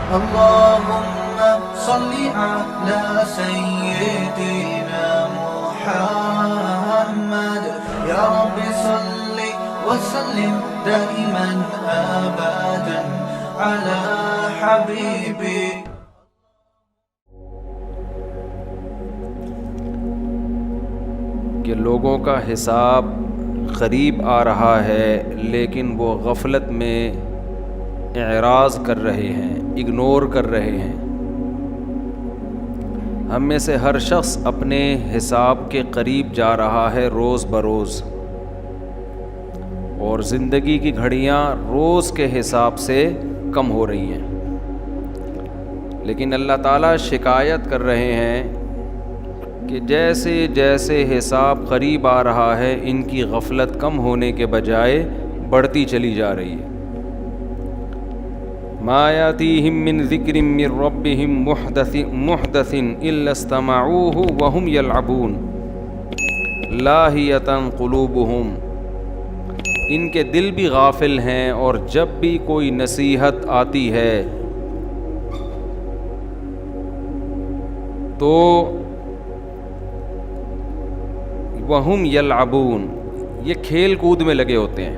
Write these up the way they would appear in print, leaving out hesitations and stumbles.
اللهم صل على سيدنا محمد يا رب صل وسلم دائما أبدا على حبيبي. کہ لوگوں کا حساب قریب آ رہا ہے لیکن وہ غفلت میں اعراض کر رہے ہیں، اگنور کر رہے ہیں۔ ہم میں سے ہر شخص اپنے حساب کے قریب جا رہا ہے روز بروز، اور زندگی کی گھڑیاں روز کے حساب سے کم ہو رہی ہیں، لیکن اللہ تعالیٰ شکایت کر رہے ہیں کہ جیسے جیسے حساب قریب آ رہا ہے ان کی غفلت کم ہونے کے بجائے بڑھتی چلی جا رہی ہے۔ ما یاتیہم من ذکر من ربہم محدث الا استمعوہ وہم یلعبون لاہیۃ قلوبہم، ان کے دل بھی غافل ہیں اور جب بھی کوئی نصیحت آتی ہے تو وہم یلعبون، یہ کھیل کود میں لگے ہوتے ہیں،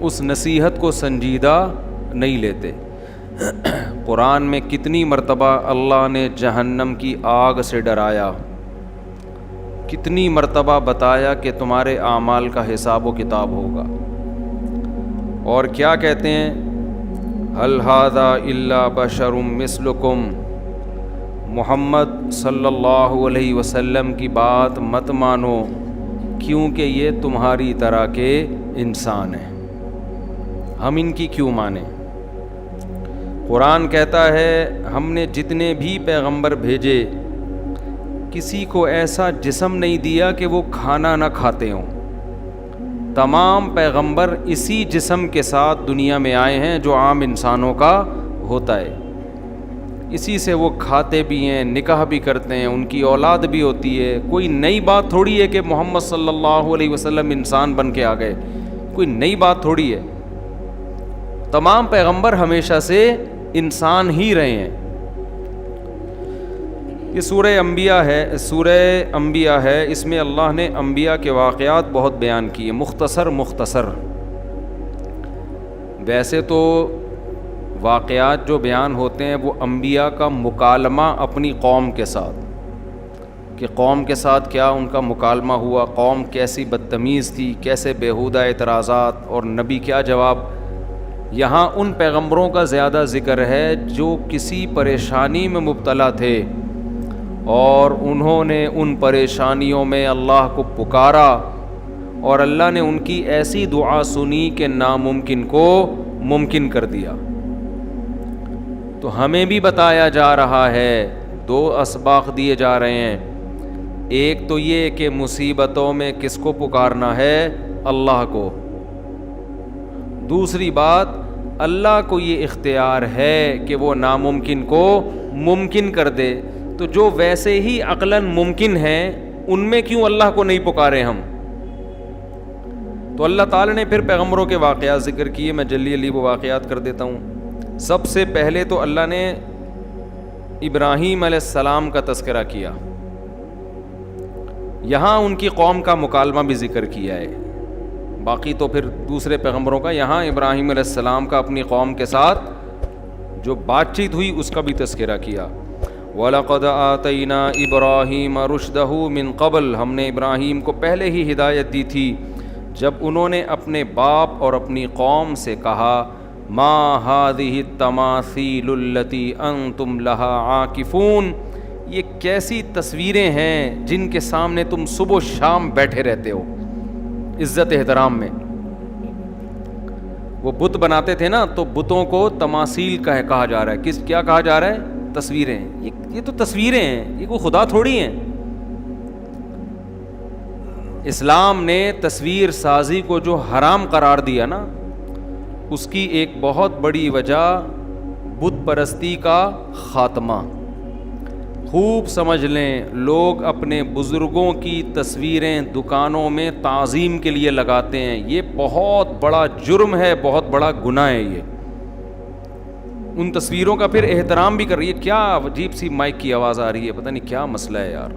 اس نصیحت کو سنجیدہ نہیں لیتے۔ قرآن میں کتنی مرتبہ اللہ نے جہنم کی آگ سے ڈرایا، کتنی مرتبہ بتایا کہ تمہارے اعمال کا حساب و کتاب ہوگا، اور کیا کہتے ہیں؟ هل هذا الا بشر مثلکم، محمد صلی اللہ علیہ وسلم کی بات مت مانو کیونکہ یہ تمہاری طرح کے انسان ہیں، ہم ان کی کیوں مانیں؟ قرآن کہتا ہے ہم نے جتنے بھی پیغمبر بھیجے کسی کو ایسا جسم نہیں دیا کہ وہ کھانا نہ کھاتے ہوں، تمام پیغمبر اسی جسم کے ساتھ دنیا میں آئے ہیں جو عام انسانوں کا ہوتا ہے، اسی سے وہ کھاتے بھی ہیں، نکاح بھی کرتے ہیں، ان کی اولاد بھی ہوتی ہے۔ کوئی نئی بات تھوڑی ہے کہ محمد صلی اللہ علیہ وسلم انسان بن کے آ گئے، کوئی نئی بات تھوڑی ہے، تمام پیغمبر ہمیشہ سے انسان ہی رہے ہیں۔ یہ سورہ انبیاء ہے، اس میں اللہ نے انبیاء کے واقعات بہت بیان کیے، مختصر۔ ویسے تو واقعات جو بیان ہوتے ہیں وہ انبیاء کا مکالمہ اپنی قوم کے ساتھ، کہ قوم کے ساتھ کیا ان کا مکالمہ ہوا، قوم کیسی بدتمیز تھی، کیسے بیہودہ اعتراضات، اور نبی کیا جواب۔ یہاں ان پیغمبروں کا زیادہ ذکر ہے جو کسی پریشانی میں مبتلا تھے اور انہوں نے ان پریشانیوں میں اللہ کو پکارا اور اللہ نے ان کی ایسی دعا سنی کہ ناممکن کو ممکن کر دیا۔ تو ہمیں بھی بتایا جا رہا ہے، دو اسباق دیے جا رہے ہیں، ایک تو یہ کہ مصیبتوں میں کس کو پکارنا ہے؟ اللہ کو۔ دوسری بات، اللہ کو یہ اختیار ہے کہ وہ ناممکن کو ممکن کر دے، تو جو ویسے ہی عقلاً ممکن ہیں ان میں کیوں اللہ کو نہیں پکارے ہم؟ تو اللہ تعالی نے پھر پیغمبروں کے واقعات ذکر کیے، میں جلدی وہ واقعات کر دیتا ہوں۔ سب سے پہلے تو اللہ نے ابراہیم علیہ السلام کا تذکرہ کیا، یہاں ان کی قوم کا مکالمہ بھی ذکر کیا ہے، باقی تو پھر دوسرے پیغمبروں کا، یہاں ابراہیم علیہ السلام کا اپنی قوم کے ساتھ جو بات چیت ہوئی اس کا بھی تذکرہ کیا۔ وَلَقَدْ آتَيْنَا إِبْرَاهِيمَ رُشْدَهُ مِنْ قَبْلُ، ہم نے ابراہیم کو پہلے ہی ہدایت دی تھی جب انہوں نے اپنے باپ اور اپنی قوم سے کہا مَا هَذِهِ التَّمَاثِيلُ الَّتِي أَنْتُمْ لَهَا عَاكِفُونَ، یہ کیسی تصویریں ہیں جن کے سامنے تم صبح و شام بیٹھے رہتے ہو عزت احترام میں۔ وہ بت بناتے تھے نا، تو بتوں کو تماثیل کہا جا رہا ہے، کیا کہا جا رہا ہے؟ تصویریں۔ یہ تو تصویریں ہیں، یہ کوئی خدا تھوڑی ہیں۔ اسلام نے تصویر سازی کو جو حرام قرار دیا نا، اس کی ایک بہت بڑی وجہ بت پرستی کا خاتمہ۔ خوب سمجھ لیں، لوگ اپنے بزرگوں کی تصویریں دکانوں میں تعظیم کے لیے لگاتے ہیں، یہ بہت بڑا جرم ہے، بہت بڑا گناہ ہے یہ۔ ان تصویروں کا پھر احترام بھی کر رہی ہے. کیا عجیب سی مائک کی آواز آ رہی ہے, پتہ نہیں کیا مسئلہ ہے یار,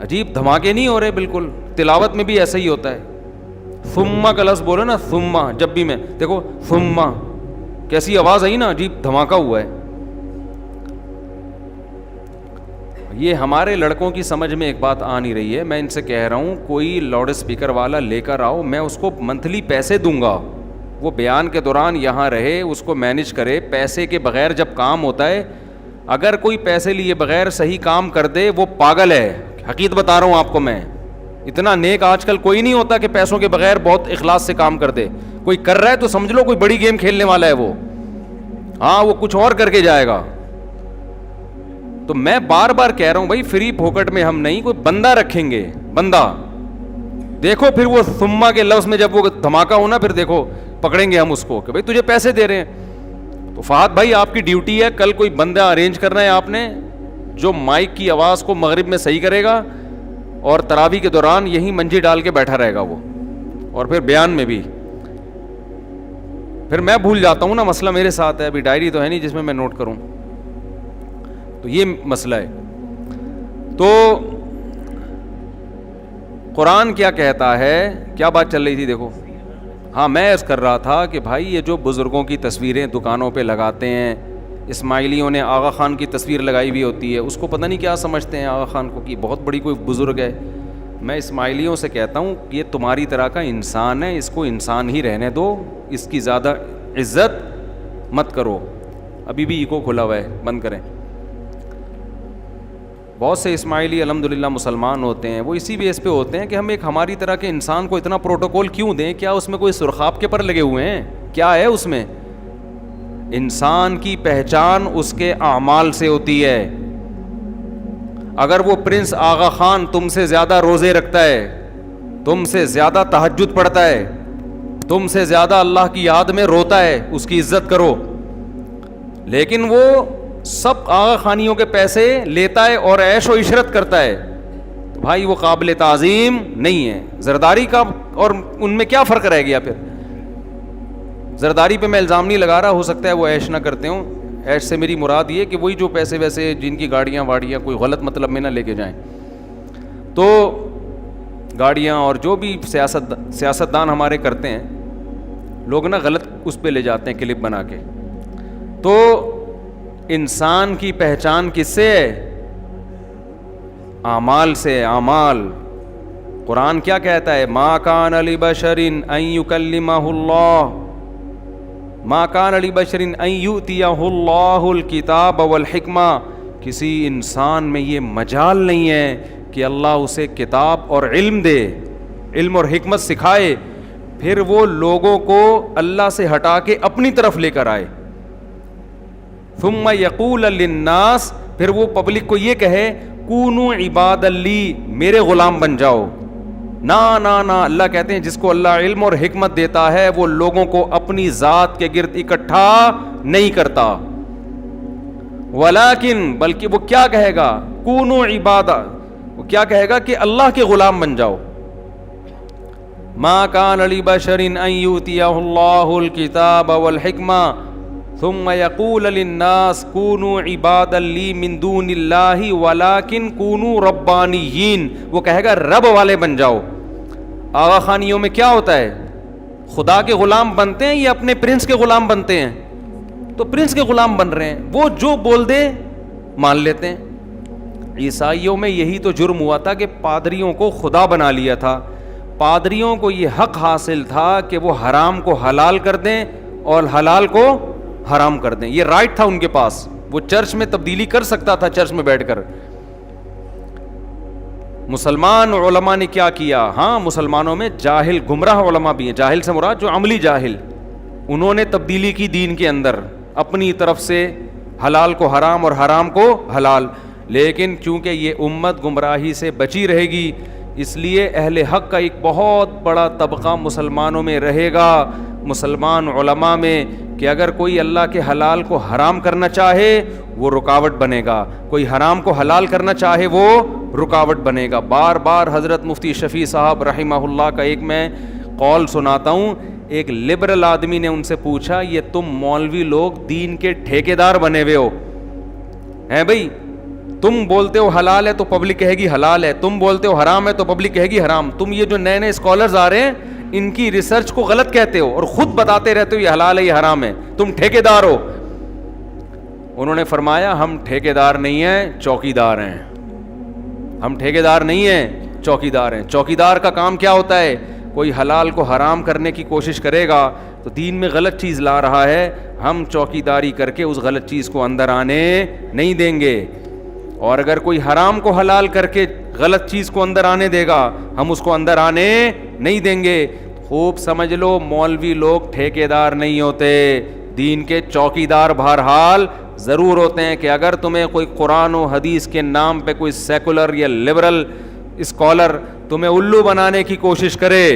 عجیب دھماکے نہیں ہو رہے بالکل. تلاوت میں بھی ایسا ہی ہوتا ہے, ثم کا لفظ بولو نا, ثم جب بھی میں دیکھو ثم کیسی آواز آئی نا, عجیب دھماکہ ہوا ہے. یہ ہمارے لڑکوں کی سمجھ میں ایک بات آ نہیں رہی ہے. میں ان سے کہہ رہا ہوں کوئی لاؤڈ اسپیکر والا لے کر آؤ, میں اس کو منتھلی پیسے دوں گا, وہ بیان کے دوران یہاں رہے, اس کو مینیج کرے. پیسے کے بغیر جب کام ہوتا ہے, اگر کوئی پیسے لیے بغیر صحیح کام کر دے وہ پاگل ہے. حقیقت بتا رہا ہوں آپ کو میں, اتنا نیک آج کل کوئی نہیں ہوتا کہ پیسوں کے بغیر بہت اخلاص سے کام کر دے. کوئی کر رہا ہے تو سمجھ لو کوئی بڑی گیم کھیلنے والا ہے وہ, ہاں وہ کچھ اور کر کے جائے گا. تو میں بار بار کہہ رہا ہوں بھائی فری پھوکٹ میں ہم نہیں, کوئی بندہ رکھیں گے. بندہ دیکھو پھر وہ ثم کے لفظ میں جب وہ دھماکہ ہونا پھر دیکھو پکڑیں گے ہم اس کو کہ بھائی تجھے پیسے دے رہے ہیں. تو فہد بھائی آپ کی ڈیوٹی ہے, کل کوئی بندہ ارینج کرنا ہے آپ نے جو مائک کی آواز کو مغرب میں صحیح کرے گا اور تراویح کے دوران یہی منجی ڈال کے بیٹھا رہے گا وہ, اور پھر بیان میں بھی. پھر میں بھول جاتا ہوں نا, مسئلہ میرے ساتھ ہے, ابھی ڈائری تو ہے نہیں جس میں نوٹ کروں. تو یہ مسئلہ ہے. تو قرآن کیا کہتا ہے, کیا بات چل رہی تھی دیکھو. ہاں میں عرض کر رہا تھا کہ بھائی یہ جو بزرگوں کی تصویریں دکانوں پہ لگاتے ہیں, اسماعیلیوں نے آغا خان کی تصویر لگائی ہوئی ہوتی ہے, اس کو پتہ نہیں کیا سمجھتے ہیں آغا خان کو کہ بہت بڑی کوئی بزرگ ہے. میں اسماعیلیوں سے کہتا ہوں یہ تمہاری طرح کا انسان ہے, اس کو انسان ہی رہنے دو, اس کی زیادہ عزت مت کرو. ابھی بھی ایکو کھلا ہوا ہے, بند کریں. بہت سے اسماعیلی الحمدللہ مسلمان ہوتے ہیں, وہ اسی بیس پہ ہوتے ہیں کہ ہم ایک ہماری طرح کے انسان کو اتنا پروٹوکول کیوں دیں, کیا اس میں کوئی سرخاب کے پر لگے ہوئے ہیں, کیا ہے اس میں. انسان کی پہچان اس کے اعمال سے ہوتی ہے. اگر وہ پرنس آغا خان تم سے زیادہ روزے رکھتا ہے, تم سے زیادہ تہجد پڑھتا ہے, تم سے زیادہ اللہ کی یاد میں روتا ہے, اس کی عزت کرو. لیکن وہ سب آغا خانیوں کے پیسے لیتا ہے اور عیش و عشرت کرتا ہے, تو بھائی وہ قابل تعظیم نہیں ہے. زرداری کا اور ان میں کیا فرق رہ گیا پھر. زرداری پہ میں الزام نہیں لگا رہا, ہو سکتا ہے وہ عیش نہ کرتے ہوں. عیش سے میری مراد یہ کہ وہی جو پیسے ویسے جن کی گاڑیاں واڑیاں کوئی غلط مطلب میں نہ لے کے جائیں, تو گاڑیاں اور جو بھی سیاستدان ہمارے کرتے ہیں, لوگ نا غلط اس پہ لے جاتے ہیں کلپ بنا کے. تو انسان کی پہچان کس سے ہے؟ اعمال سے. اعمال. قرآن کیا کہتا ہے, ما کان لبشر ان یکلمہ اللہ, ما کان لبشر ان یؤتیہ اللہ الکتاب والحکمہ. کسی انسان میں یہ مجال نہیں ہے کہ اللہ اسے کتاب اور علم دے, علم اور حکمت سکھائے, پھر وہ لوگوں کو اللہ سے ہٹا کے اپنی طرف لے کر آئے. ثم یقول للناس, پھر وہ پبلک کو یہ کہے کونوا عباد لی, میرے غلام بن جاؤ. نا نا نا, اللہ کہتے ہیں جس کو اللہ علم اور حکمت دیتا ہے وہ لوگوں کو اپنی ذات کے گرد اکٹھا نہیں کرتا. ولیکن, بلکہ وہ کیا کہے گا, کونوا عبادہ, وہ کیا کہے گا کہ اللہ کے غلام بن جاؤ. ما کان لبشر ان یؤتیہ اللہ الکتاب والحکمہ ثم یقول للناس کونوا عبادا لی من دون اللہ ولکن کونوا ربانیین. وہ کہے گا رب والے بن جاؤ. آغا خانیوں میں کیا ہوتا ہے, خدا کے غلام بنتے ہیں یا اپنے پرنس کے غلام بنتے ہیں؟ تو پرنس کے غلام بن رہے ہیں, وہ جو بول دے مان لیتے ہیں. عیسائیوں میں یہی تو جرم ہوا تھا کہ پادریوں کو خدا بنا لیا تھا. پادریوں کو یہ حق حاصل تھا کہ وہ حرام کو حلال کر دیں اور حلال کو حرام کر دیں. یہ رائٹ تھا ان کے پاس, وہ چرچ میں تبدیلی کر سکتا تھا چرچ میں بیٹھ کر. مسلمان علماء نے کیا کیا, ہاں مسلمانوں میں جاہل گمراہ علماء بھی ہیں. جاہل سے مراد جو عملی جاہل, انہوں نے تبدیلی کی دین کے اندر اپنی طرف سے, حلال کو حرام اور حرام کو حلال. لیکن چونکہ یہ امت گمراہی سے بچی رہے گی, اس لیے اہل حق کا ایک بہت بڑا طبقہ مسلمانوں میں رہے گا, مسلمان علماء میں, کہ اگر کوئی اللہ کے حلال کو حرام کرنا چاہے وہ رکاوٹ بنے گا, کوئی حرام کو حلال کرنا چاہے وہ رکاوٹ بنے گا. بار بار حضرت مفتی شفیع صاحب رحمہ اللہ کا ایک میں قول سناتا ہوں ایک لبرل آدمی نے ان سے پوچھا یہ تم مولوی لوگ دین کے ٹھیکیدار بنے ہوئے ہو ہیں بھائی, تم بولتے ہو حلال ہے تو پبلک کہے گی حلال ہے, تم بولتے ہو حرام ہے تو پبلک کہے گی حرام, تم یہ جو نئے نئے اسکالرز آ رہے ہیں ان کی ریسرچ کو غلط کہتے ہو اور خود بتاتے رہتے ہو یہ حلال ہے یہ حرام ہے, تم ٹھیکیدار ہو. انہوں نے فرمایا ہم ٹھیکیدار نہیں ہیں, چوکیدار ہیں. ہم ٹھیکیدار نہیں ہیں, چوکیدار ہیں. چوکیدار کا کام کیا ہوتا ہے؟ کوئی حلال کو حرام کرنے کی کوشش کرے گا تو دین میں غلط چیز لا رہا ہے, ہم چوکیداری کر کے اس غلط چیز کو اندر آنے نہیں دیں گے. اور اگر کوئی حرام کو حلال کر کے غلط چیز کو اندر آنے دے گا ہم اس کو اندر آنے نہیں دیں گے. خوب سمجھ لو, مولوی لوگ ٹھیکیدار نہیں ہوتے, دین کے چوکیدار بہرحال ضرور ہوتے ہیں. کہ اگر تمہیں کوئی قرآن و حدیث کے نام پہ کوئی سیکولر یا لبرل اسکالر تمہیں الو بنانے کی کوشش کرے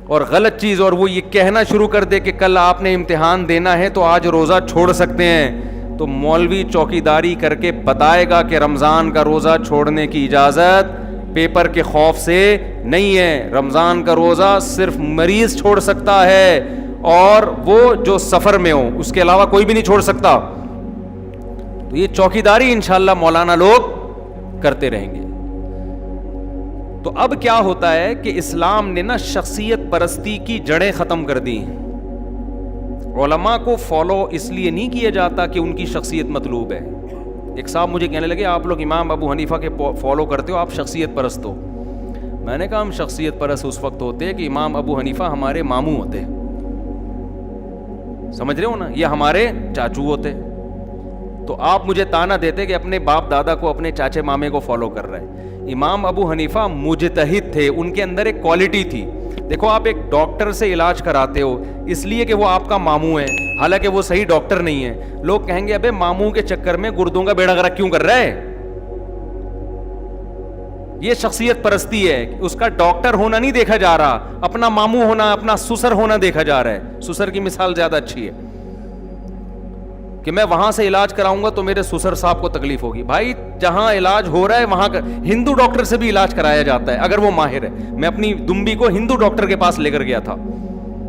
اور غلط چیز, اور وہ یہ کہنا شروع کر دے کہ کل آپ نے امتحان دینا ہے تو آج روزہ چھوڑ سکتے ہیں, تو مولوی چوکیداری کر کے بتائے گا کہ رمضان کا روزہ چھوڑنے کی اجازت پیپر کے خوف سے نہیں ہے. رمضان کا روزہ صرف مریض چھوڑ سکتا ہے اور وہ جو سفر میں ہو, اس کے علاوہ کوئی بھی نہیں چھوڑ سکتا. تو یہ چوکیداری انشاءاللہ مولانا لوگ کرتے رہیں گے. تو اب کیا ہوتا ہے کہ اسلام نے نا شخصیت پرستی کی جڑیں ختم کر دی. علماء کو فالو اس لیے نہیں کیا جاتا کہ ان کی شخصیت مطلوب ہے. ایک صاحب مجھے کہنے لگے آپ لوگ امام ابو حنیفہ کے فالو کرتے ہو, آپ شخصیت پرست ہو. میں نے کہا ہم شخصیت پرست اس وقت ہوتے کہ امام ابو حنیفہ ہمارے ماموں ہوتے, سمجھ رہے ہو نا, یہ ہمارے چاچو ہوتے. تو آپ مجھے تانا دیتے کہ اپنے باپ دادا کو اپنے چاچے مامے کو فالو کر رہے ہیں. امام ابو حنیفہ مجتہد تھے, ان کے اندر ایک کوالٹی تھی. دیکھو آپ ایک ڈاکٹر سے علاج کراتے ہو اس لیے کہ وہ آپ کا ماموں ہے, حالانکہ وہ صحیح ڈاکٹر نہیں ہے. لوگ کہیں گے ابے ماموں کے چکر میں گردوں کا بیڑا غرق کیوں کر رہا ہے؟ یہ شخصیت پرستی ہے. اس کا ڈاکٹر ہونا نہیں دیکھا جا رہا, اپنا ماموں ہونا, اپنا سسر ہونا دیکھا جا رہا ہے. سسر کی مثال زیادہ اچھی ہے کہ میں وہاں سے علاج کراؤں گا تو میرے سسر صاحب کو تکلیف ہوگی. بھائی جہاں علاج ہو رہا ہے وہاں ہندو ڈاکٹر سے بھی علاج کرایا جاتا ہے اگر وہ ماہر ہے. میں اپنی دمبی کو ہندو ڈاکٹر کے پاس لے کر گیا تھا.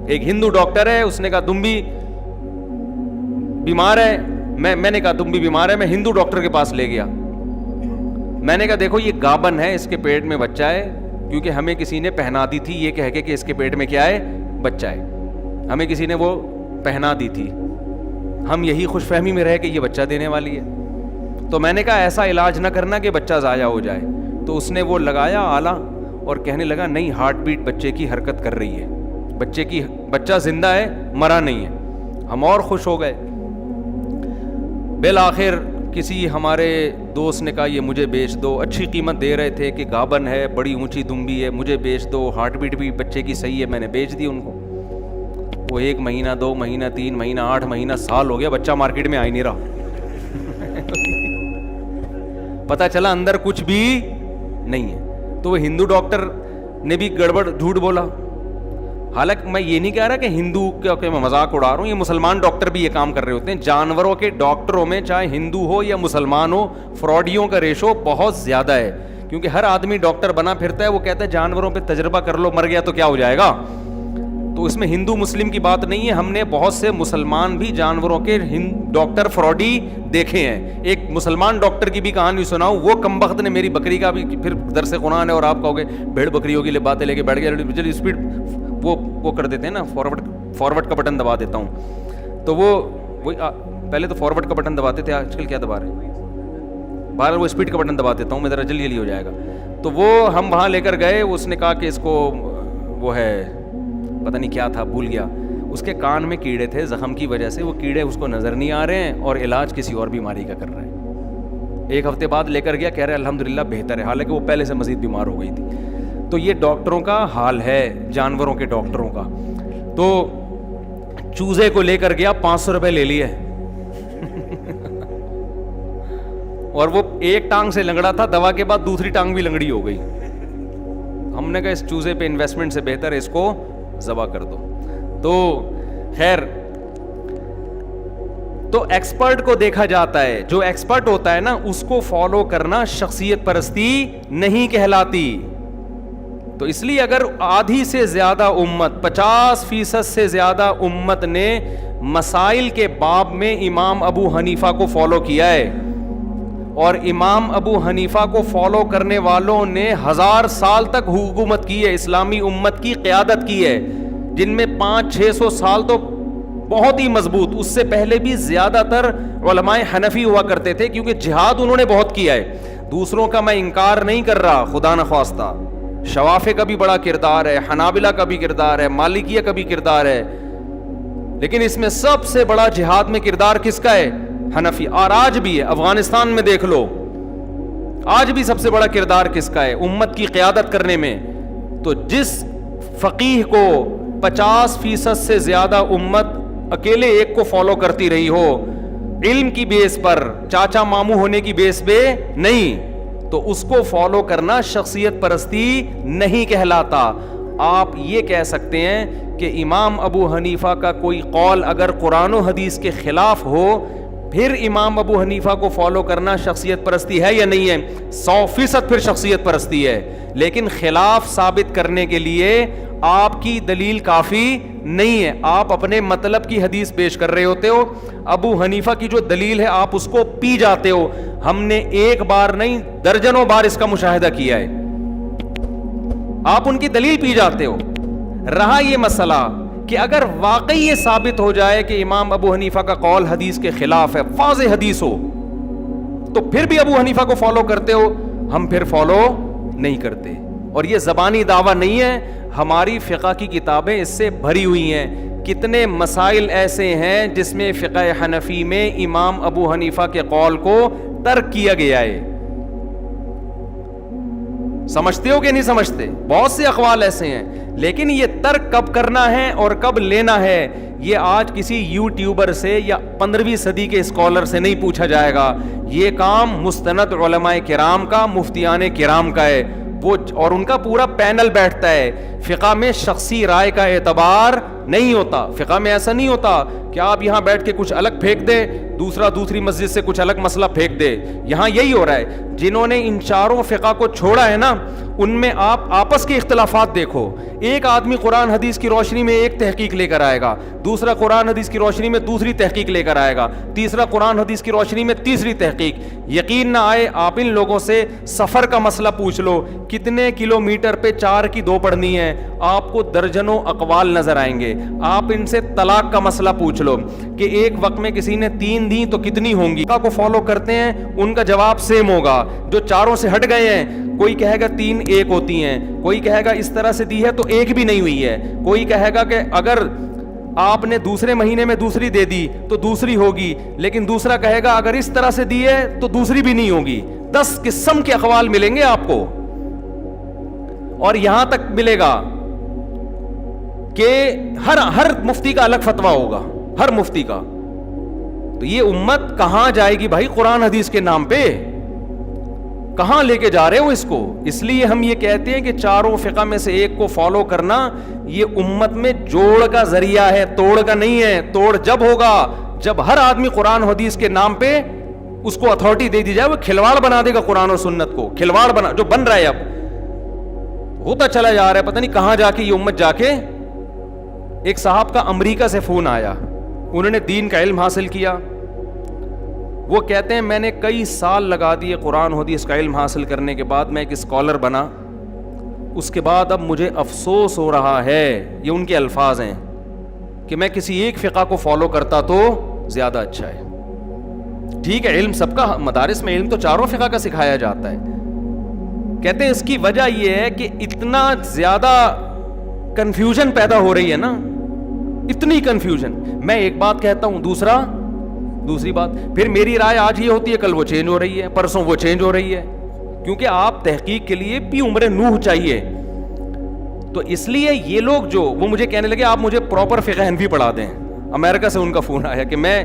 ایک ہندو ڈاکٹر ہے, اس نے کہا دمبی بیمار ہے. میں نے کہا دمبی بیمار ہے, میں ہندو ڈاکٹر کے پاس لے گیا. میں نے کہا دیکھو یہ گابن ہے, اس کے پیٹ میں بچہ ہے, کیونکہ ہمیں کسی نے پہنا دی تھی یہ کہہ کے کہ اس کے پیٹ میں کیا ہے, بچہ ہے. ہمیں کسی نے وہ پہنا دی تھی, ہم یہی خوش فہمی میں رہے کہ یہ بچہ دینے والی ہے. تو میں نے کہا ایسا علاج نہ کرنا کہ بچہ ضائع ہو جائے. تو اس نے وہ لگایا آلہ اور کہنے لگا نہیں, ہارٹ بیٹ بچے کی حرکت کر رہی ہے, بچہ زندہ ہے, مرا نہیں ہے. ہم اور خوش ہو گئے. بالآخر کسی ہمارے دوست نے کہا یہ مجھے بیچ دو. اچھی قیمت دے رہے تھے کہ گابن ہے, بڑی اونچی دمبی ہے, مجھے بیچ دو, ہارٹ بیٹ بھی بچے کی صحیح ہے. میں نے بیچ دی ان کو. وہ 1 مہینہ 2 مہینہ 3 مہینہ 8 مہینہ سال ہو گیا, بچہ مارکیٹ میں آ ہی نہیں رہا. پتا چلا اندر کچھ بھی نہیں ہے. تو وہ ہندو ڈاکٹر نے بھی گڑبڑ جھوٹ بولا. حالانکہ میں یہ نہیں کہہ رہا کہ ہندو کہ میں مذاق اڑا رہا ہوں, یہ مسلمان ڈاکٹر بھی یہ کام کر رہے ہوتے ہیں. جانوروں کے ڈاکٹروں میں چاہے ہندو ہو یا مسلمان ہو, فراڈیوں کا ریشو بہت زیادہ ہے. کیونکہ ہر آدمی ڈاکٹر بنا پھرتا ہے, وہ کہتا ہے جانوروں پہ تجربہ کر لو, مر گیا تو کیا ہو جائے گا. تو اس میں ہندو مسلم کی بات نہیں ہے. ہم نے بہت سے مسلمان بھی جانوروں کے ڈاکٹر فراڈی دیکھے ہیں. ایک مسلمان ڈاکٹر کی بھی کہانی سناؤں, وہ کمبخت نے میری بکری کا بھی, پھر درس قرآن ہے اور آپ کہو گے بھیڑ بکریوں کی باتیں لے کے بیٹھ گئے, اسپیڈ وہ کر دیتے ہیں نا, فارورڈ کا بٹن دبا دیتا ہوں. تو وہ پہلے تو فارورڈ کا بٹن دباتے تھے, آج کل کیا دبا رہے ہیں, بہرحال وہ اسپیڈ کا بٹن دبا دیتا ہوں میں, ذرا جلدی ہو جائے گا. تو وہ ہم وہاں لے کر گئے, اس نے کہا کہ اس کو وہ ہے پتہ نہیں کیا تھا, بھول گیا. اس کے کان میں کیڑے تھے زخم کی وجہ سے, وہ کیڑے اس کو نظر نہیں آ رہے ہیں اور علاج کسی اور بیماری کا کر رہے ہیں. 1 ہفتے بعد لے کر گیا, کہہ رہے الحمدللہ بہتر ہے, حالانکہ وہ پہلے سے مزید بیمار ہو گئی تھی. تو یہ ڈاکٹروں کا حال ہے, جانوروں کے ڈاکٹروں کا. تو چوزے کو لے کر گیا, 500 روپے لے لیے اور وہ ایک ٹانگ سے لنگڑا تھا, دوا کے بعد دوسری ٹانگ بھی لنگڑی ہو گئی. ہم نے کہا اس چوزے پہ انویسٹمنٹ سے بہتر ہے اس کو ذبح کر دو. تو خیر, تو ایکسپرٹ کو دیکھا جاتا ہے, جو ایکسپرٹ ہوتا ہے نا اس کو فالو کرنا شخصیت پرستی نہیں کہلاتی. تو اس لیے اگر آدھی سے زیادہ امت 50% سے زیادہ امت نے مسائل کے باب میں امام ابو حنیفہ کو فالو کیا ہے, اور امام ابو حنیفہ کو فالو کرنے والوں نے 1000 سال تک حکومت کی ہے, اسلامی امت کی قیادت کی ہے, جن میں 500-600 سال تو بہت ہی مضبوط, اس سے پہلے بھی زیادہ تر علماء حنفی ہوا کرتے تھے, کیونکہ جہاد انہوں نے بہت کیا ہے. دوسروں کا میں انکار نہیں کر رہا, خدا نخواستہ, شوافع کا بھی بڑا کردار ہے, حنابلہ کا بھی کردار ہے, مالکیہ کا بھی کردار ہے, لیکن اس میں سب سے بڑا جہاد میں کردار کس کا ہے؟ حنفی. اور آج بھی ہے, افغانستان میں دیکھ لو, آج بھی سب سے بڑا کردار کس کا ہے امت کی قیادت کرنے میں؟ تو جس فقیہ کو 50% سے زیادہ امت اکیلے ایک کو فالو کرتی رہی ہو, علم کی بیس پر, چاچا ماموں ہونے کی بیس پہ نہیں, تو اس کو فالو کرنا شخصیت پرستی نہیں کہلاتا. آپ یہ کہہ سکتے ہیں کہ امام ابو حنیفہ کا کوئی قول اگر قرآن و حدیث کے خلاف ہو, پھر امام ابو حنیفہ کو فالو کرنا شخصیت پرستی ہے یا نہیں ہے؟ 100% پھر شخصیت پرستی ہے. لیکن خلاف ثابت کرنے کے لیے آپ کی دلیل کافی نہیں ہے, آپ اپنے مطلب کی حدیث پیش کر رہے ہوتے ہو, ابو حنیفہ کی جو دلیل ہے آپ اس کو پی جاتے ہو. ہم نے ایک بار نہیں درجنوں بار اس کا مشاہدہ کیا ہے, آپ ان کی دلیل پی جاتے ہو. رہا یہ مسئلہ کہ اگر واقعی یہ ثابت ہو جائے کہ امام ابو حنیفہ کا قول حدیث کے خلاف ہے, واضح حدیث ہو, تو پھر بھی ابو حنیفہ کو فالو کرتے ہو, ہم پھر فالو نہیں کرتے. اور یہ زبانی دعویٰ نہیں ہے, ہماری فقہ کی کتابیں اس سے بھری ہوئی ہیں. کتنے مسائل ایسے ہیں جس میں فقہ حنفی میں امام ابو حنیفہ کے قول کو ترک کیا گیا ہے. سمجھتے ہو کہ نہیں سمجھتے؟ بہت سے اقوال ایسے ہیں, لیکن یہ ترک کب کرنا ہے اور کب لینا ہے, یہ آج کسی یوٹیوبر سے یا 15ویں صدی کے اسکالر سے نہیں پوچھا جائے گا. یہ کام مستند علماء کرام کا, مفتیان کرام کا ہے, وہ اور ان کا پورا پینل بیٹھتا ہے. فقہ میں شخصی رائے کا اعتبار نہیں ہوتا. فقہ میں ایسا نہیں ہوتا کہ آپ یہاں بیٹھ کے کچھ الگ پھینک دے, دوسرا دوسری مسجد سے کچھ الگ مسئلہ پھینک دے. یہاں یہی ہو رہا ہے. جنہوں نے ان چاروں فقہ کو چھوڑا ہے نا, ان میں آپ آپس کے اختلافات دیکھو. ایک آدمی قرآن حدیث کی روشنی میں ایک تحقیق لے کر آئے گا, دوسرا قرآن حدیث کی روشنی میں دوسری تحقیق لے کر آئے گا, تیسرا قرآن حدیث کی روشنی میں تیسری تحقیق. یقین نہ آئے, آپ ان لوگوں سے سفر کا مسئلہ پوچھ لو, کتنے کلومیٹر پہ 4 کی 2 پڑھنی ہے, آپ کو درجنوں اقوال نظر آئیں گے. آپ ان سے طلاق کا مسئلہ پوچھ لو کہ ایک وقت میں کسی نے 3 دی تو کتنی ہوں گی. کو فالو کرتے ہیں, ان کا جواب سیم ہوگا. جو چاروں سے ہٹ گئے ہیں, کوئی کہے گا 3 1 ہوتی ہیں, کوئی کہے گا اس طرح سے دی ہے تو 1 بھی نہیں ہوئی ہے, کوئی کہے گا کہ اگر آپ نے دوسرے مہینے میں دوسری دے دی تو دوسری ہوگی, لیکن دوسرا کہے گا اگر اس طرح سے دی ہے تو دوسری بھی نہیں ہوگی. 10 قسم کے اقوال ملیں گے آپ کو. اور یہاں تک ملے گا کہ ہر مفتی کا الگ فتویٰ ہوگا, ہر مفتی کا. تو یہ امت کہاں جائے گی بھائی قرآن حدیث کے نام پہ؟ کہاں لے کے جا رہے ہو اس کو؟ اس لیے ہم یہ کہتے ہیں کہ چاروں فقہ میں سے ایک کو فالو کرنا یہ امت میں جوڑ کا ذریعہ ہے, توڑ کا نہیں ہے. توڑ جب ہوگا جب ہر آدمی قرآن حدیث کے نام پہ اس کو اتھارٹی دے دی جائے, وہ کھلواڑ بنا دے گا قرآن اور سنت کو. کھلواڑ بنا جو بن رہا ہے, اب ہوتا چلا جا رہا ہے, پتہ نہیں کہاں جا کے یہ امت جا کے. ایک صاحب کا امریکہ سے فون آیا, انہوں نے دین کا علم حاصل کیا. وہ کہتے ہیں میں نے کئی سال لگا دیے قرآن حدیث کا علم حاصل کرنے کے بعد, میں ایک اسکالر بنا, اس کے بعد اب مجھے افسوس ہو رہا ہے, یہ ان کے الفاظ ہیں, کہ میں کسی ایک فقہ کو فالو کرتا تو زیادہ اچھا ہے. ٹھیک ہے, علم سب کا, مدارس میں علم تو چاروں فقہ کا سکھایا جاتا ہے. کہتے ہیں اس کی وجہ یہ ہے کہ اتنا زیادہ کنفیوژن پیدا ہو رہی ہے نا, اتنی کنفیوژن. میں ایک بات کہتا ہوں, دوسری بات, پھر میری رائے آج یہ ہوتی ہے, کل وہ چینج ہو رہی ہے, پرسوں وہ چینج ہو رہی ہے, کیونکہ آپ تحقیق کے لیے بھی عمر نوح چاہیے. تو اس لیے یہ لوگ جو وہ مجھے کہنے لگے آپ مجھے پراپر فقہ حنفی پڑھا دیں. امریکہ سے ان کا فون آیا کہ میں,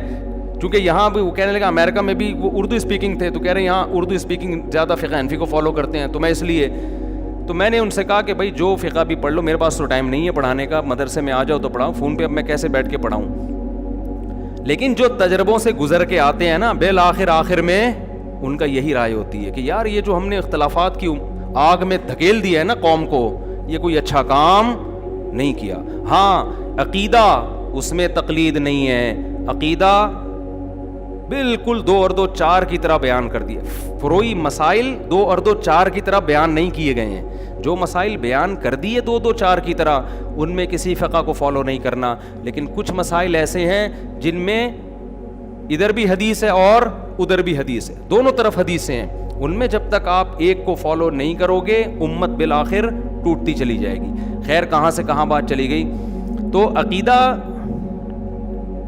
چونکہ یہاں بھی وہ کہنے لگا امریکہ میں بھی وہ اردو اسپیکنگ تھے, تو کہہ رہے ہیں یہاں اردو اسپیکنگ زیادہ فقہ حنفی کو فالو کرتے ہیں, تو میں اس لیے, تو میں نے ان سے کہا کہ بھائی جو فقہ بھی پڑھ لو, میرے پاس تو ٹائم نہیں ہے پڑھانے کا, مدرسے میں آ جاؤ تو پڑھاؤ, فون پہ اب میں کیسے بیٹھ کے پڑھاؤں. لیکن جو تجربوں سے گزر کے آتے ہیں نا, آخر میں ان کا یہی رائے ہوتی ہے کہ یار یہ جو ہم نے اختلافات کی آگ میں دھکیل دیا ہے نا قوم کو, یہ کوئی اچھا کام نہیں کیا. ہاں عقیدہ اس میں تقلید نہیں ہے, عقیدہ بالکل 2 اور 2 4 کی طرح بیان کر دیا. فروعی مسائل 2 اور 2 4 کی طرح بیان نہیں کیے گئے ہیں. جو مسائل بیان کر دیے 2 2 4 کی طرح, ان میں کسی فقہ کو فالو نہیں کرنا. لیکن کچھ مسائل ایسے ہیں جن میں ادھر بھی حدیث ہے اور ادھر بھی حدیث ہے, دونوں طرف حدیثیں ہیں. ان میں جب تک آپ ایک کو فالو نہیں کرو گے امت بالآخر ٹوٹتی چلی جائے گی. خیر کہاں سے کہاں بات چلی گئی. تو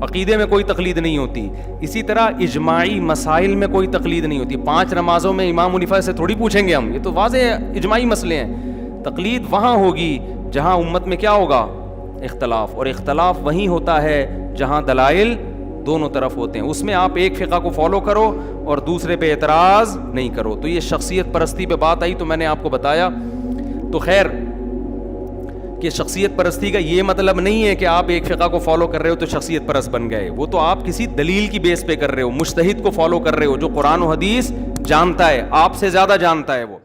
عقیدے میں کوئی تقلید نہیں ہوتی. اسی طرح اجماعی مسائل میں کوئی تقلید نہیں ہوتی. 5 نمازوں میں امام حنیفہ سے تھوڑی پوچھیں گے ہم, یہ تو واضح اجماعی مسئلے ہیں. تقلید وہاں ہوگی جہاں امت میں کیا ہوگا, اختلاف, اور اختلاف وہیں ہوتا ہے جہاں دلائل دونوں طرف ہوتے ہیں. اس میں آپ ایک فقہ کو فالو کرو اور دوسرے پہ اعتراض نہیں کرو. تو یہ شخصیت پرستی پہ بات آئی تو میں نے آپ کو بتایا. تو خیر کہ شخصیت پرستی کا یہ مطلب نہیں ہے کہ آپ ایک فقہ کو فالو کر رہے ہو تو شخصیت پرست بن گئے. وہ تو آپ کسی دلیل کی بیس پہ کر رہے ہو, مجتہد کو فالو کر رہے ہو جو قرآن و حدیث جانتا ہے, آپ سے زیادہ جانتا ہے وہ.